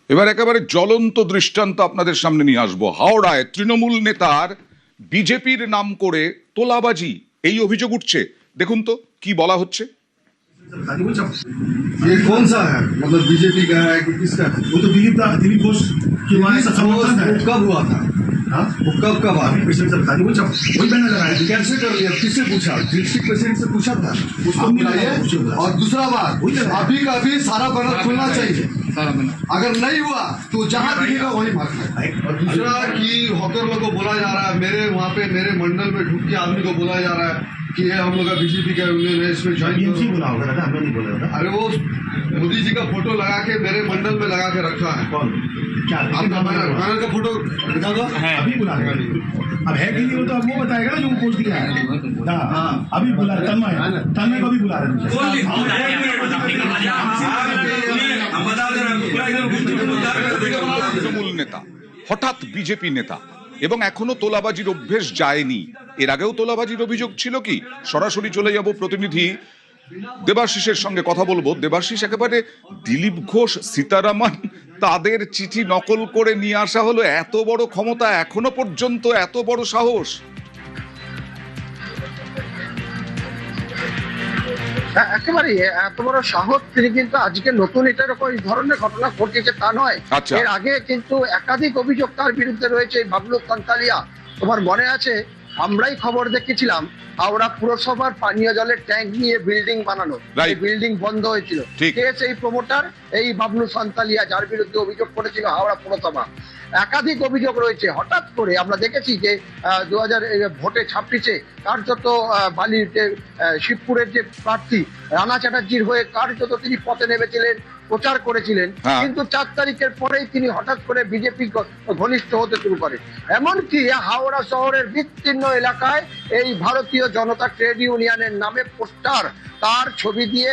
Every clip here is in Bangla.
এবার একেবারে জ্বলন্ত দৃষ্টান্ত আপনাদের সামনে নিয়ে আসবো। হাওড়ায় তৃণমূল নেতার বিজেপির নাম করে তোলাবাজি, এই অভিযোগ উঠছে। দেখুন তো কি বলা হচ্ছে। ये कौन सा है, मतलब बीजेपी का है कि किसका है? वो तो दिलीप घोष की वहाँ ऐसा समर्थन है। वो कब हुआ था? हाँ? वो कब आया? प्रेसिडेंट से बता दी, वही बैनर लगाया थी। कैसे कर लिया? किससे पूछा? डिस्ट्रिक्ट प्रेसिडेंट से पूछा था उसको आप मिला बुलाइए। है। और दूसरा बात, वही लगा। अभी का अभी सारा बैनर खुलना चाहिए। अगर नहीं हुआ तो जहाँ दिखेगा वही मारना है। और दूसरा कि हॉकर लोग को बोला जा रहा है, मेरे वहाँ पे मेरे मंडल में ढूंढ के आदमी को बोला जा रहा है कि ये हम लोग का बीजेपी का यूनियन है, इसमें ज्वाइन BMC करो। बोला होगा दादा, हमने नहीं बोला होगा। अरे वो मोदी जी का फोटो लगा के मेरे मंडल में लगा के रखा है। कौन? क्या आपका बैनर का फोटो दिखा दो। अभी बुला रहे हैं। अब है कि नहीं वो तो अब वो बताएगा ना जो वो पोस्ट दिया है। हाँ, अभी बुला रहे तन्मय को भी बुला रहे हैं। তৃণমূল নেতা হঠাৎ বিজেপি নেতা, এবং এখনো তোলাবাজির অভ্যেস যায়নি। এর আগেও তোলাবাজির অভিযোগ ছিল কি? সরাসরি চলে যাব প্রতিনিধি দেবাশিসের সঙ্গে কথা বলবো। দেবাশিস, একেবারে দিলীপ ঘোষ, সীতারামন তাদের চিঠি নকল করে নিয়ে আসা হলো, এত বড় ক্ষমতা, এখনো পর্যন্ত এত বড় সাহস। একেবারে এত বড় সাহস তিনি কিন্তু আজকে নতুন এটার এই ধরনের ঘটনা ঘটেছে তা নয়। আচ্ছা। এর আগে কিন্তু একাধিক অভিযোগ তার বিরুদ্ধে রয়েছে। বাবলু সান্তালিয়া, তোমার মনে আছে আমরাই খবর দেখেছিলাম হাওড়া পুরসভার পানীয় জলের ট্যাঙ্ক নিয়ে বিল্ডিং বানানো, এই বিল্ডিং বন্ধ হয়েছিল। কে সেই প্রমোটার? এই বাবলু সান্তালিয়া, যার বিরুদ্ধে অভিযোগ করেছিল হাওড়া পুরসভা। একাধিক অভিযোগ রয়েছে। হঠাৎ করে আমরা দেখেছি যে 2000 ভোটে 26-এ কার্যত বালিতে শিবপুরের যে প্রার্থী রানা চ্যাটার্জির হয়ে কার্যত তিনি পথে নেমেছিলেন, প্রচার করেছিলেন, কিন্তু 4 তারিখের পরেই তিনি হঠাৎ করে বিজেপি ঘনিষ্ঠ হতে শুরু করেন। এমনকি হাওড়া শহরের বিস্তীর্ণ এলাকায় এই ভারতীয় জনতা ট্রেড ইউনিয়নের নামে পোস্টার, তার ছবি দিয়ে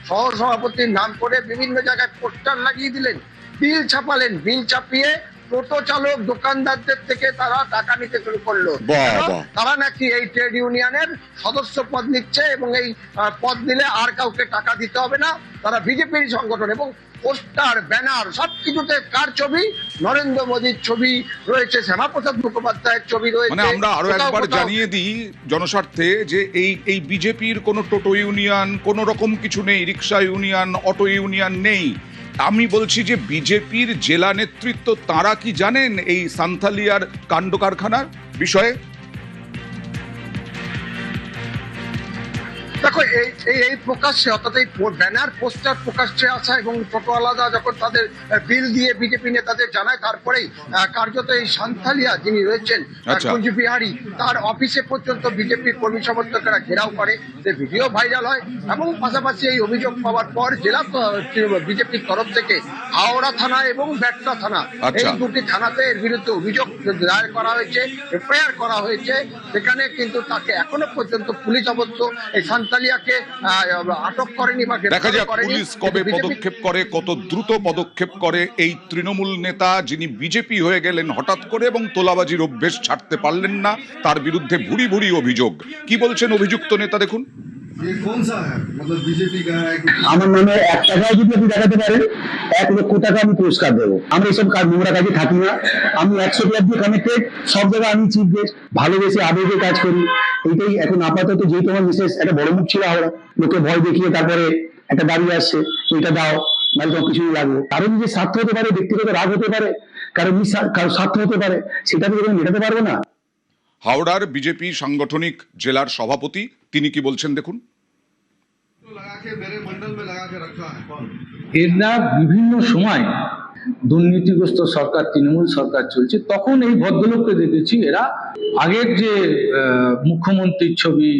সহ সভাপতির নাম করে বিভিন্ন জায়গায় পোস্টার লাগিয়ে দিলেন, বিল ছাপালেন। বিল ছাপিয়ে টোটো চালক, দোকানদারদের থেকে তারা টাকা নিতে শুরু করলো। তারা নাকি এই ট্রেড ইউনিয়নের সদস্য পদ নিচ্ছে এবং এই পদ নিলে আর কাউকে টাকা দিতে হবে না, তারা বিজেপির সংগঠন। এবং পোস্টার, ব্যানার সবকিছুতে কার ছবি? নরেন্দ্র মোদীর ছবি রয়েছে, শ্যামাপ্রসাদ মুখোপাধ্যায়ের ছবি রয়েছে। মানে আমরা আরো একবার জানিয়ে দিই জনস্বার্থে যে এই বিজেপির কোনো টোটো ইউনিয়ন, কোন রকম কিছু নেই, রিক্সা ইউনিয়ন, অটো ইউনিয়ন নেই। আমি বলছি যে বিজেপির জেলা নেতৃত্ব তারা কি জানেন এই সান্থালিয়ার কাণ্ড কারখানার বিষয়ে? দেখো, এই প্রকাশ্যে, অর্থাৎ এই ব্যানার পোস্টার প্রকাশ্যে আসা এবং টোটোওয়ালারা যখন তাদের বিল দিয়ে বিজেপি নেতাদের জানায়, তারপরেই কার্যত এই সান্থালিয়া যিনি রয়েছেন কুঞ্জ বিহারী, তার অফিসে পর্যন্ত বিজেপির কর্মী সমর্থকেরা ঘেরাও করে, যে ভিডিও ভাইরাল হয়। এবং পাশাপাশি এই অভিযোগ পাওয়ার পর জেলা বিজেপির তরফ থেকে হাওড়া থানা এবং ব্যাটরা থানা, এই দুটি থানাতে এর বিরুদ্ধে অভিযোগ দায়ের করা হয়েছে, এফআইআর করা হয়েছে। সেখানে কিন্তু তাকে এখনো পর্যন্ত পুলিশ অবশ্য এই সান্তালিয়াকে আটক করেনি বা দেখা যাক পুলিশ কবে পদক্ষেপ করে, কত দ্রুত পদক্ষেপ করে এই তৃণমূল নেতা যিনি বিজেপি হয়ে গেলেন হঠাৎ করে এবং তোলাবাজির অভ্যেস ছাড়তে পারলেন না, তার বিরুদ্ধে ভুরি ভুরি অভিযোগ। কি বলছেন অভিযুক্ত নেতা, দেখুন। আমার নামে 1 টাকায় যদি আপনি দেখাতে পারেন 1 লক্ষ টাকা আমি পুরস্কার দেবো। আমরা এইসব কাজ, নোংরা কাজে থাকি না। আমি 100 ক্লাব দিয়ে কানেক্টেড, সব জায়গায় আমি চিফ গেস্ট, ভালোবেসে আবেগে কাজ করি। এইটাই এখন আপাতত, যেহেতু আমার বিশেষ একটা বড় মুখ ছিল হাওড়া, লোকে ভয় দেখিয়ে তারপরে একটা দাঁড়িয়ে আসছে, এটা দাও, মানে তোমার কিছুই লাগবে। কারো নিজের স্বার্থ হতে পারে, ব্যক্তিগত রাগ হতে পারে, কারো স্বার্থ হতে পারে, সেটা তো মেটাতে পারবো না। হাওড়ার বিজেপি সাংগঠনিক জেলার সভাপতি তিনি কি বলছেন, দেখুন। এরা বিভিন্ন সময় দুর্নীতিগ্রস্ত সরকার, তৃণমূল সরকার চলছে, তখন এই ভদ্রলোককে দেখেছি এরা আগের যে মুখ্যমন্ত্রীর ছবি,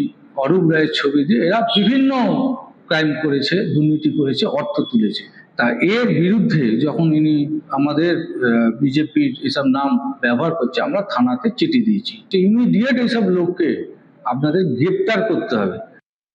অরূপ রায়ের ছবি দিয়ে এরা বিভিন্ন ক্রাইম করেছে, দুর্নীতি করেছে, অর্থ তুলেছে। তা এর বিরুদ্ধে যখন ইনি আমাদের বিজেপির এসব নাম ব্যবহার করছে, আমরা থানাতে চিঠি দিয়েছি যে ইমিডিয়েট এইসব লোককে আপনাদের গ্রেপ্তার করতে হবে।